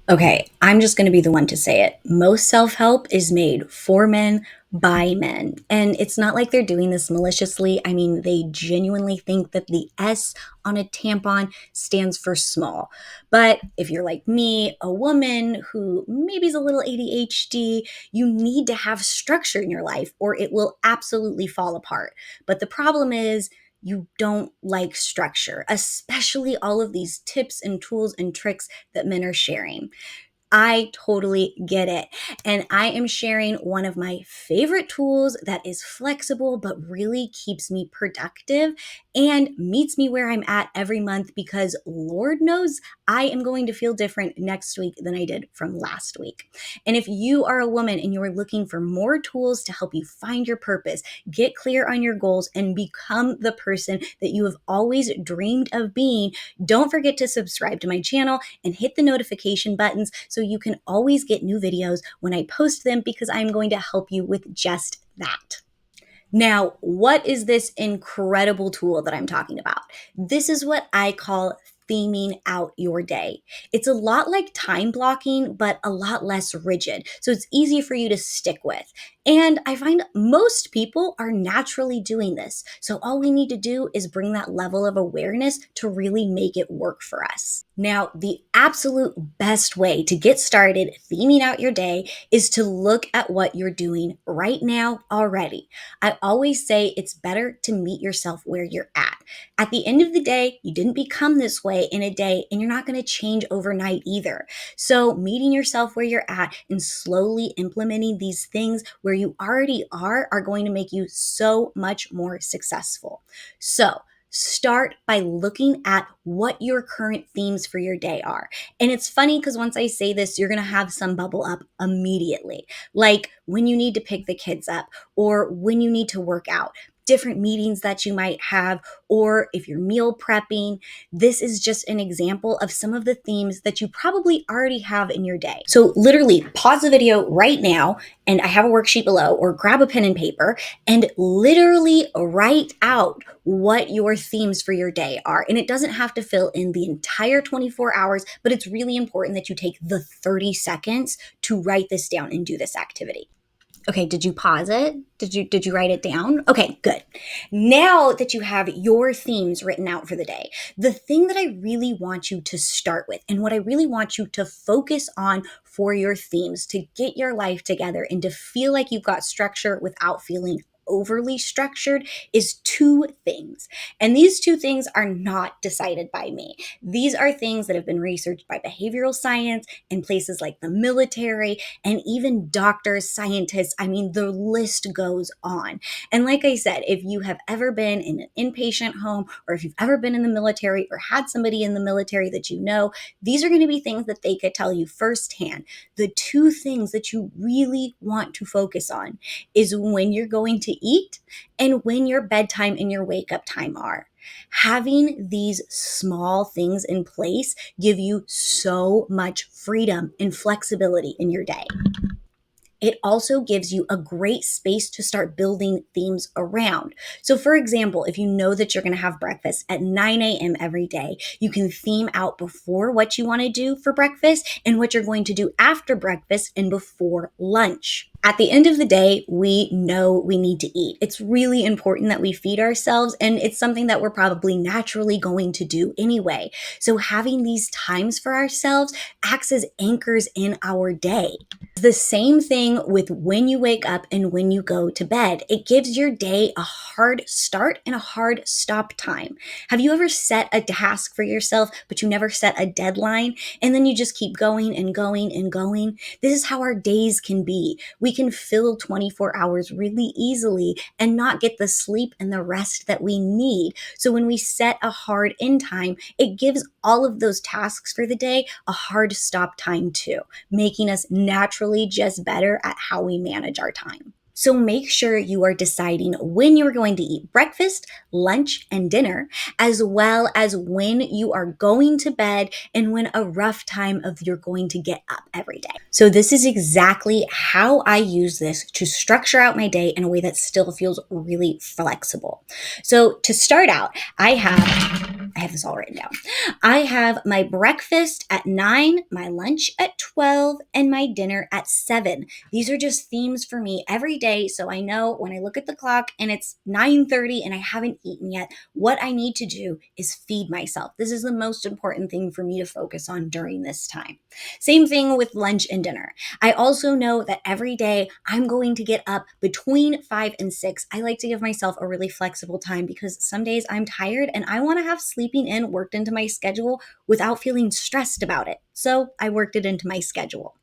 Okay, I'm just going to be the one to say it. Most self help is made for men by men. And it's not like they're doing this maliciously. I mean, they genuinely think that the S on a tampon stands for small. But if you're like me, a woman who maybe is a little ADHD, you need to have structure in your life or it will absolutely fall apart. But the problem is, you don't like structure, especially all of these tips and tools and tricks that men are sharing. I totally get it. And I am sharing one of my favorite tools that is flexible but really keeps me productive and meets me where I'm at every month because Lord knows I am going to feel different next week than I did from last week. And if you are a woman and you're looking for more tools to help you find your purpose, get clear on your goals, and become the person that you have always dreamed of being, don't forget to subscribe to my channel and hit the notification buttons so you can always get new videos when I post them because I'm going to help you with just that. Now, what is this incredible tool that I'm talking about? This is what I call theming out your day. It's a lot like time blocking, but a lot less rigid. So it's easy for you to stick with. And I find most people are naturally doing this. So all we need to do is bring that level of awareness to really make it work for us. Now, the absolute best way to get started theming out your day is to look at what you're doing right now already. I always say it's better to meet yourself where you're at. At the end of the day, you didn't become this way in a day, and you're not going to change overnight either. So, meeting yourself where you're at and slowly implementing these things where you already are going to make you so much more successful. So, start by looking at what your current themes for your day are. And it's funny because once I say this, you're going to have some bubble up immediately. Like when you need to pick the kids up or when you need to work out, different meetings that you might have, or if you're meal prepping. This is just an example of some of the themes that you probably already have in your day. So literally pause the video right now, and I have a worksheet below, or grab a pen and paper and literally write out what your themes for your day are. And it doesn't have to fill in the entire 24 hours, but it's really important that you take the 30 seconds to write this down and do this activity. Okay, did you pause it? Did you write it down? Okay, good. Now that you have your themes written out for the day, the thing that I really want you to start with and what I really want you to focus on for your themes to get your life together and to feel like you've got structure without feeling overly structured is two things. And these two things are not decided by me. These are things that have been researched by behavioral science in places like the military and even doctors, scientists. I mean, the list goes on. And like I said, if you have ever been in an inpatient home or if you've ever been in the military or had somebody in the military that you know, these are going to be things that they could tell you firsthand. The two things that you really want to focus on is when you're going to eat and when your bedtime and your wake up time are. Having these small things in place give you so much freedom and flexibility in your day. It also gives you a great space to start building themes around. So, for example, if you know that you're going to have breakfast at 9 a.m. every day, you can theme out before what you want to do for breakfast and what you're going to do after breakfast and before lunch. At the end of the day, we know we need to eat. It's really important that we feed ourselves, and it's something that we're probably naturally going to do anyway. So, having these times for ourselves acts as anchors in our day. The same thing with when you wake up and when you go to bed. It gives your day a hard start and a hard stop time. Have you ever set a task for yourself, but you never set a deadline? And then you just keep going and going and going. This is how our days can be. We can fill 24 hours really easily and not get the sleep and the rest that we need. So when we set a hard end time, it gives all of those tasks for the day a hard stop time too, making us naturally just better at how we manage our time. So make sure you are deciding when you're going to eat breakfast, lunch, and dinner, as well as when you are going to bed and when a rough time of you're going to get up every day. So this is exactly how I use this to structure out my day in a way that still feels really flexible. So to start out, I have I have this all written down. I have my breakfast at 9, my lunch at 12, and my dinner at 7. These are just themes for me every day. So I know when I look at the clock and it's 9:30 and I haven't eaten yet, what I need to do is feed myself. This is the most important thing for me to focus on during this time. Same thing with lunch and dinner. I also know that every day I'm going to get up between 5 and 6. I like to give myself a really flexible time because some days I'm tired and I want to have sleeping in worked into my schedule without feeling stressed about it. So I worked it into my schedule.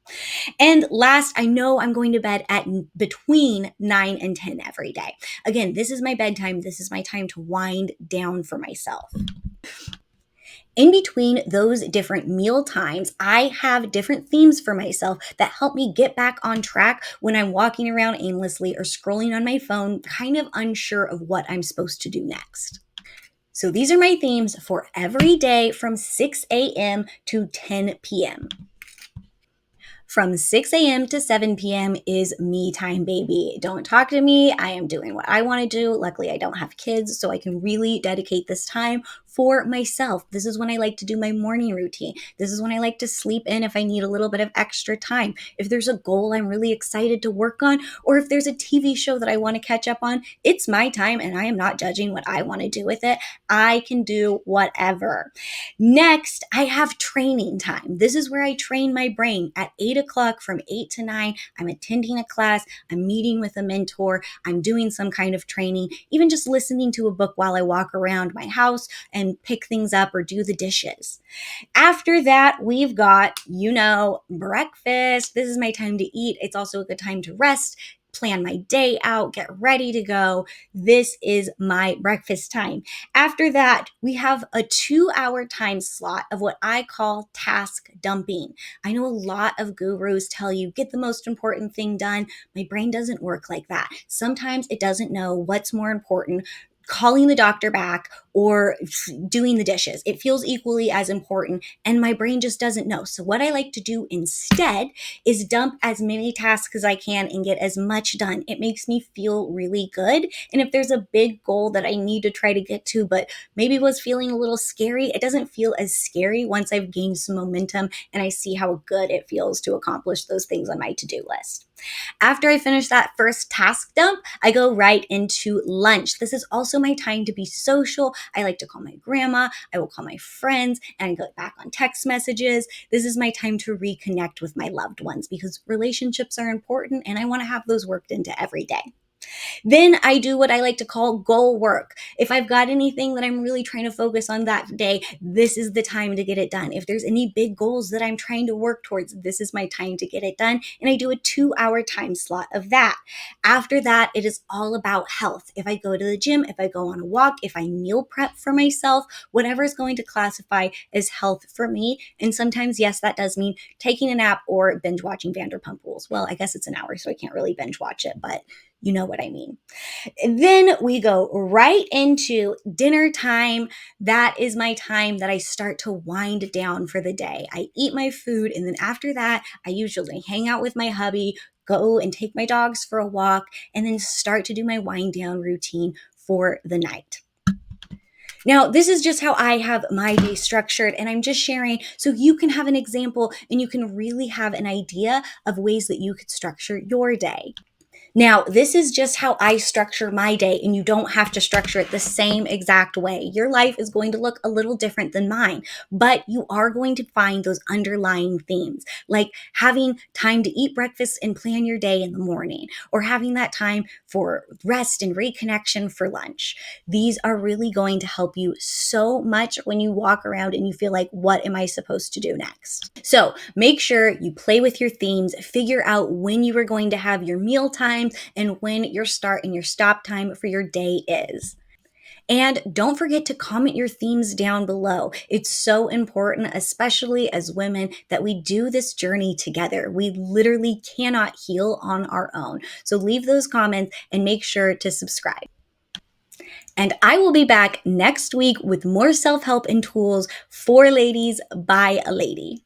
And last, I know I'm going to bed at between 9 and 10 every day. Again, this is my bedtime. This is my time to wind down for myself. In between those different meal times, I have different themes for myself that help me get back on track when I'm walking around aimlessly or scrolling on my phone, kind of unsure of what I'm supposed to do next. So these are my themes for every day from 6 a.m. to 10 p.m. From 6 a.m. to 7 p.m. is me time, baby. Don't talk to me. I am doing what I want to do. Luckily, I don't have kids, so I can really dedicate this time for myself. This is when I like to do my morning routine. This is when I like to sleep in if I need a little bit of extra time. If there's a goal I'm really excited to work on, or if there's a TV show that I want to catch up on, it's my time and I am not judging what I want to do with it. I can do whatever. Next, I have training time. This is where I train my brain at 8 o'clock from 8 to 9. I'm attending a class, I'm meeting with a mentor, I'm doing some kind of training, even just listening to a book while I walk around my house and pick things up or do the dishes. After that, we've got, breakfast. This is my time to eat. It's also a good time to rest, plan my day out, get ready to go. This is my breakfast time. After that, we have a 2-hour time slot of what I call task dumping. I know a lot of gurus tell you get the most important thing done. My brain doesn't work like that. Sometimes it doesn't know what's more important, calling the doctor back or doing the dishes. It feels equally as important, and my brain just doesn't know. So what I like to do instead is dump as many tasks as I can and get as much done. It makes me feel really good. And if there's a big goal that I need to try to get to, but maybe was feeling a little scary, it doesn't feel as scary once I've gained some momentum and I see how good it feels to accomplish those things on my to-do list. After I finish that first task dump, I go right into lunch. This is also my time to be social. I like to call my grandma, I will call my friends, and I go back on text messages. This is my time to reconnect with my loved ones because relationships are important and I want to have those worked into every day. Then I do what I like to call goal work. If I've got anything that I'm really trying to focus on that day, this is the time to get it done. If there's any big goals that I'm trying to work towards, this is my time to get it done. And I do a 2-hour time slot of that. After that, it is all about health. If I go to the gym, if I go on a walk, if I meal prep for myself, whatever is going to classify as health for me. And sometimes, yes, that does mean taking a nap or binge watching Vanderpump Rules. Well, I guess it's an hour, so I can't really binge watch it, but you know what I mean. Then we go right into dinner time. That is my time that I start to wind down for the day. I eat my food, and then after that, I usually hang out with my hubby, go and take my dogs for a walk, and then start to do my wind down routine for the night. Now, this is just how I have my day structured, and I'm just sharing so you can have an example and you can really have an idea of ways that you could structure your day. Now, this is just how I structure my day, and you don't have to structure it the same exact way. Your life is going to look a little different than mine, but you are going to find those underlying themes, like having time to eat breakfast and plan your day in the morning, or having that time for rest and reconnection for lunch. These are really going to help you so much when you walk around and you feel like, what am I supposed to do next? So make sure you play with your themes, figure out when you are going to have your meal time and when your start and your stop time for your day is. And don't forget to comment your themes down below. It's so important, especially as women, that we do this journey together. We literally cannot heal on our own. So leave those comments and make sure to subscribe. And I will be back next week with more self-help and tools for ladies by a lady.